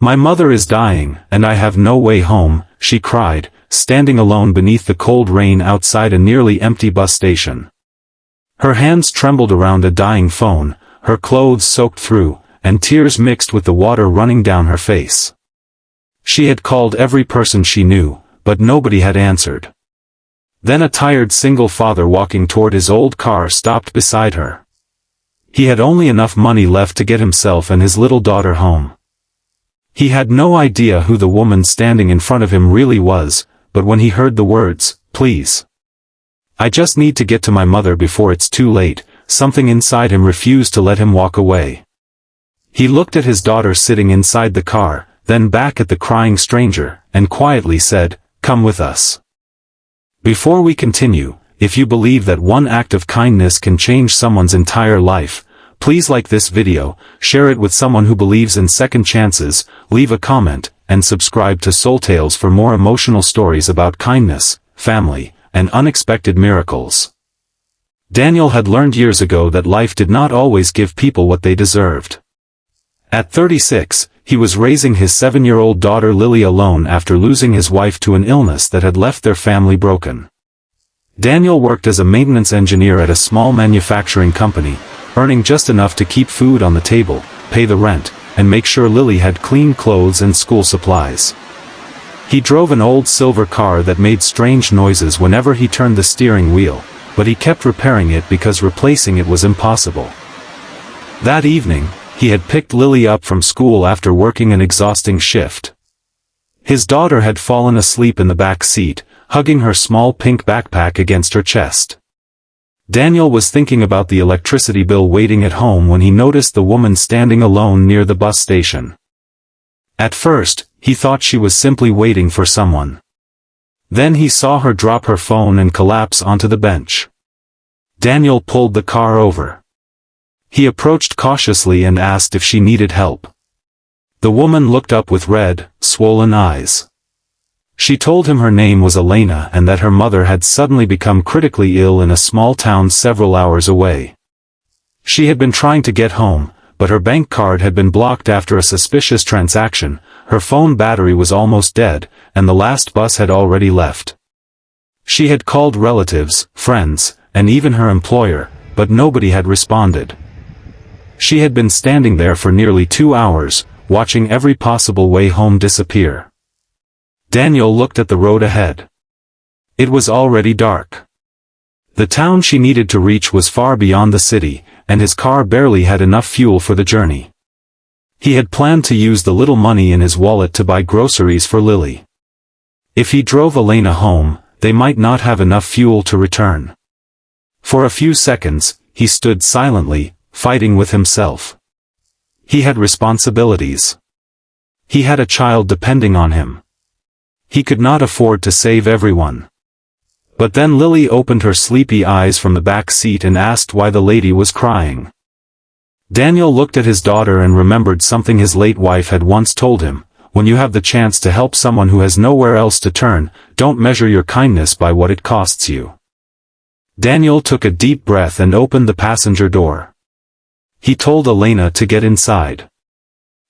"My mother is dying, and I have no way home," she cried, standing alone beneath the cold rain outside a nearly empty bus station. Her hands trembled around a dying phone, her clothes soaked through, and tears mixed with the water running down her face. She had called every person she knew, but nobody had answered. Then a tired single father walking toward his old car stopped beside her. He had only enough money left to get himself and his little daughter home. He had no idea who the woman standing in front of him really was, but when he heard the words, "Please, I just need to get to my mother before it's too late," something inside him refused to let him walk away. He looked at his daughter sitting inside the car, then back at the crying stranger, and quietly said, "Come with us." Before we continue, if you believe that one act of kindness can change someone's entire life, please like this video, share it with someone who believes in second chances, leave a comment, and subscribe to SoulTales for more emotional stories about kindness, family, and unexpected miracles. Daniel had learned years ago that life did not always give people what they deserved. At 36, he was raising his 7-year-old daughter Lily alone after losing his wife to an illness that had left their family broken. Daniel worked as a maintenance engineer at a small manufacturing company, earning just enough to keep food on the table, pay the rent, and make sure Lily had clean clothes and school supplies. He drove an old silver car that made strange noises whenever he turned the steering wheel, but he kept repairing it because replacing it was impossible. That evening, he had picked Lily up from school after working an exhausting shift. His daughter had fallen asleep in the back seat, hugging her small pink backpack against her chest. Daniel was thinking about the electricity bill waiting at home when he noticed the woman standing alone near the bus station. At first, he thought she was simply waiting for someone. Then he saw her drop her phone and collapse onto the bench. Daniel pulled the car over. He approached cautiously and asked if she needed help. The woman looked up with red, swollen eyes. She told him her name was Elena and that her mother had suddenly become critically ill in a small town several hours away. She had been trying to get home, but her bank card had been blocked after a suspicious transaction, her phone battery was almost dead, and the last bus had already left. She had called relatives, friends, and even her employer, but nobody had responded. She had been standing there for nearly 2 hours, watching every possible way home disappear. Daniel looked at the road ahead. It was already dark. The town she needed to reach was far beyond the city, and his car barely had enough fuel for the journey. He had planned to use the little money in his wallet to buy groceries for Lily. If he drove Elena home, they might not have enough fuel to return. For a few seconds, he stood silently, fighting with himself. He had responsibilities. He had a child depending on him. He could not afford to save everyone. But then Lily opened her sleepy eyes from the back seat and asked why the lady was crying. Daniel looked at his daughter and remembered something his late wife had once told him: when you have the chance to help someone who has nowhere else to turn, don't measure your kindness by what it costs you. Daniel took a deep breath and opened the passenger door. He told Elena to get inside.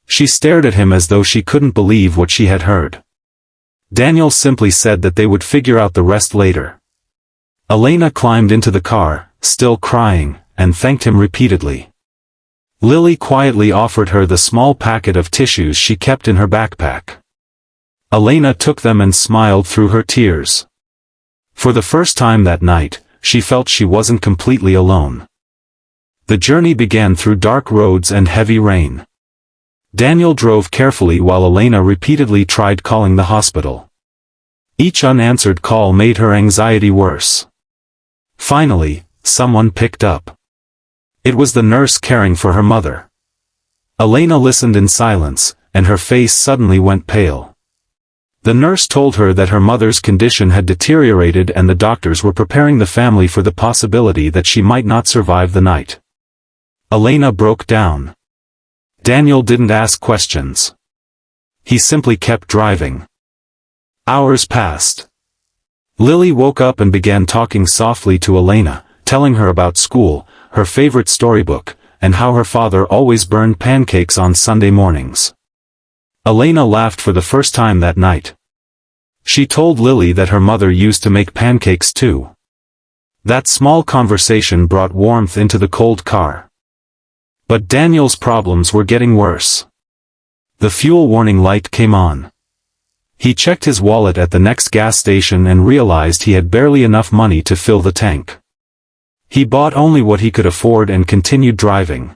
She stared at him as though she couldn't believe what she had heard. Daniel simply said that they would figure out the rest later. Elena climbed into the car, still crying, and thanked him repeatedly. Lily quietly offered her the small packet of tissues she kept in her backpack. Elena took them and smiled through her tears. For the first time that night, she felt she wasn't completely alone. The journey began through dark roads and heavy rain. Daniel drove carefully while Elena repeatedly tried calling the hospital. Each unanswered call made her anxiety worse. Finally, someone picked up. It was the nurse caring for her mother. Elena listened in silence, and her face suddenly went pale. The nurse told her that her mother's condition had deteriorated and the doctors were preparing the family for the possibility that she might not survive the night. Elena broke down. Daniel didn't ask questions. He simply kept driving. Hours passed. Lily woke up and began talking softly to Elena, telling her about school, her favorite storybook, and how her father always burned pancakes on Sunday mornings. Elena laughed for the first time that night. She told Lily that her mother used to make pancakes too. That small conversation brought warmth into the cold car. But Daniel's problems were getting worse. The fuel warning light came on. He checked his wallet at the next gas station and realized he had barely enough money to fill the tank. He bought only what he could afford and continued driving.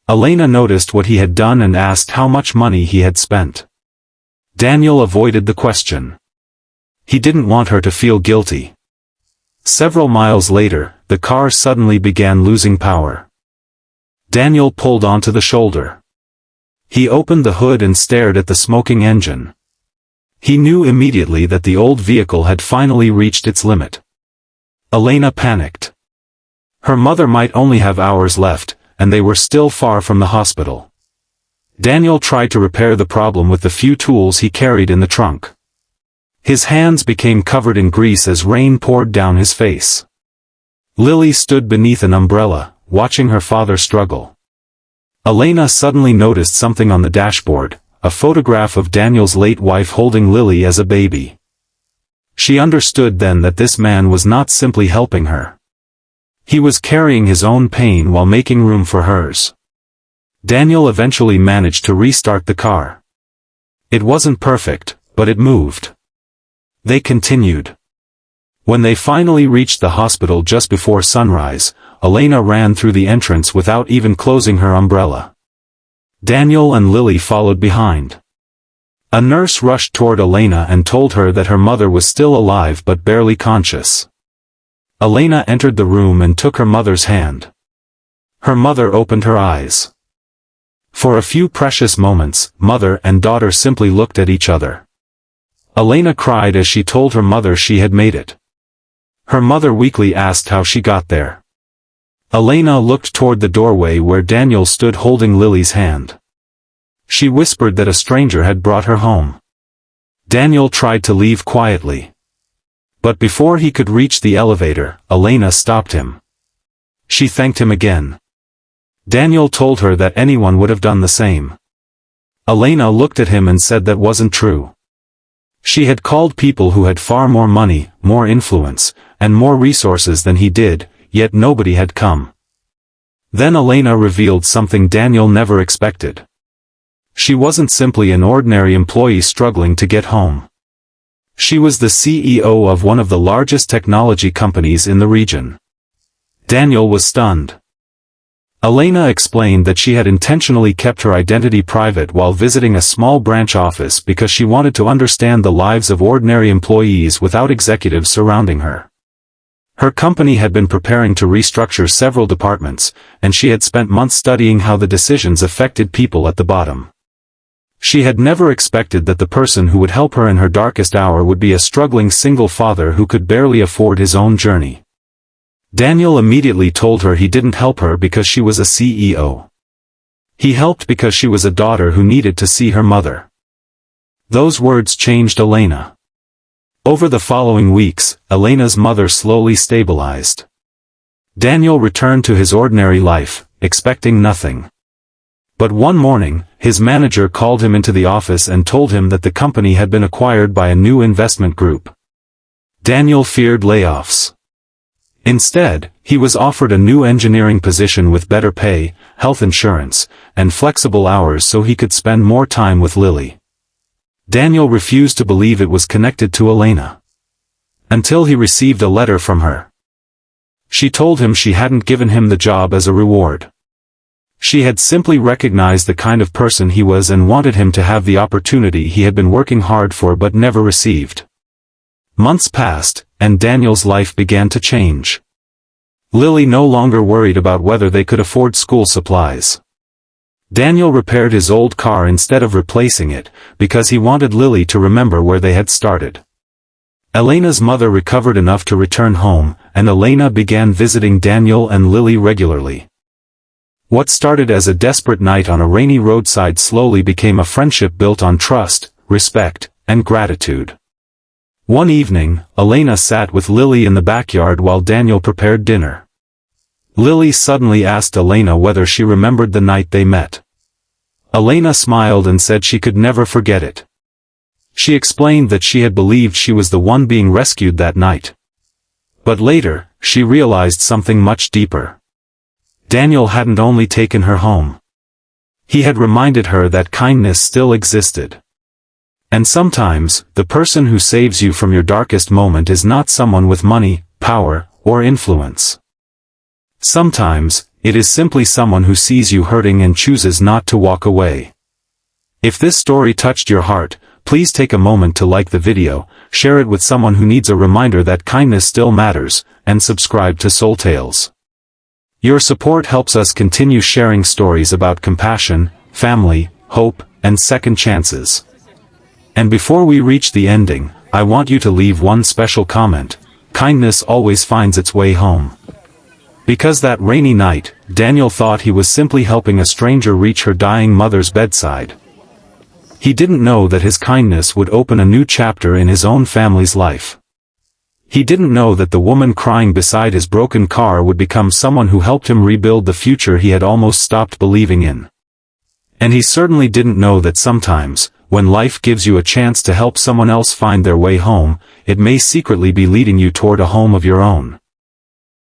Elena noticed what he had done and asked how much money he had spent. Daniel avoided the question. He didn't want her to feel guilty. Several miles later, the car suddenly began losing power. Daniel pulled onto the shoulder. He opened the hood and stared at the smoking engine. He knew immediately that the old vehicle had finally reached its limit. Elena panicked. Her mother might only have hours left, and they were still far from the hospital. Daniel tried to repair the problem with the few tools he carried in the trunk. His hands became covered in grease as rain poured down his face. Lily stood beneath an umbrella, watching her father struggle. Elena suddenly noticed something on the dashboard, a photograph of Daniel's late wife holding Lily as a baby. She understood then that this man was not simply helping her. He was carrying his own pain while making room for hers. Daniel eventually managed to restart the car. It wasn't perfect, but it moved. They continued. When they finally reached the hospital just before sunrise, Elena ran through the entrance without even closing her umbrella. Daniel and Lily followed behind. A nurse rushed toward Elena and told her that her mother was still alive but barely conscious. Elena entered the room and took her mother's hand. Her mother opened her eyes. For a few precious moments, mother and daughter simply looked at each other. Elena cried as she told her mother she had made it. Her mother weakly asked how she got there. Elena looked toward the doorway where Daniel stood holding Lily's hand. She whispered that a stranger had brought her home. Daniel tried to leave quietly. But before he could reach the elevator, Elena stopped him. She thanked him again. Daniel told her that anyone would have done the same. Elena looked at him and said that wasn't true. She had called people who had far more money, more influence, and more resources than he did, yet nobody had come. Then Elena revealed something Daniel never expected. She wasn't simply an ordinary employee struggling to get home. She was the CEO of one of the largest technology companies in the region. Daniel was stunned. Elena explained that she had intentionally kept her identity private while visiting a small branch office because she wanted to understand the lives of ordinary employees without executives surrounding her. Her company had been preparing to restructure several departments, and she had spent months studying how the decisions affected people at the bottom. She had never expected that the person who would help her in her darkest hour would be a struggling single father who could barely afford his own journey. Daniel immediately told her he didn't help her because she was a CEO. He helped because she was a daughter who needed to see her mother. Those words changed Elena. Over the following weeks, Elena's mother slowly stabilized. Daniel returned to his ordinary life, expecting nothing. But one morning, his manager called him into the office and told him that the company had been acquired by a new investment group. Daniel feared layoffs. Instead, he was offered a new engineering position with better pay, health insurance, and flexible hours so he could spend more time with Lily. Daniel refused to believe it was connected to Elena. Until he received a letter from her. She told him she hadn't given him the job as a reward. She had simply recognized the kind of person he was and wanted him to have the opportunity he had been working hard for but never received. Months passed, and Daniel's life began to change. Lily no longer worried about whether they could afford school supplies. Daniel repaired his old car instead of replacing it, because he wanted Lily to remember where they had started. Elena's mother recovered enough to return home, and Elena began visiting Daniel and Lily regularly. What started as a desperate night on a rainy roadside slowly became a friendship built on trust, respect, and gratitude. One evening, Elena sat with Lily in the backyard while Daniel prepared dinner. Lily suddenly asked Elena whether she remembered the night they met. Elena smiled and said she could never forget it. She explained that she had believed she was the one being rescued that night. But later, she realized something much deeper. Daniel hadn't only taken her home. He had reminded her that kindness still existed. And sometimes, the person who saves you from your darkest moment is not someone with money, power, or influence. Sometimes, it is simply someone who sees you hurting and chooses not to walk away. If this story touched your heart, please take a moment to like the video, share it with someone who needs a reminder that kindness still matters, and subscribe to SoulTales. Your support helps us continue sharing stories about compassion, family, hope, and second chances. And before we reach the ending, I want you to leave one special comment: kindness always finds its way home. Because that rainy night, Daniel thought he was simply helping a stranger reach her dying mother's bedside. He didn't know that his kindness would open a new chapter in his own family's life. He didn't know that the woman crying beside his broken car would become someone who helped him rebuild the future he had almost stopped believing in. And he certainly didn't know that sometimes, when life gives you a chance to help someone else find their way home, it may secretly be leading you toward a home of your own.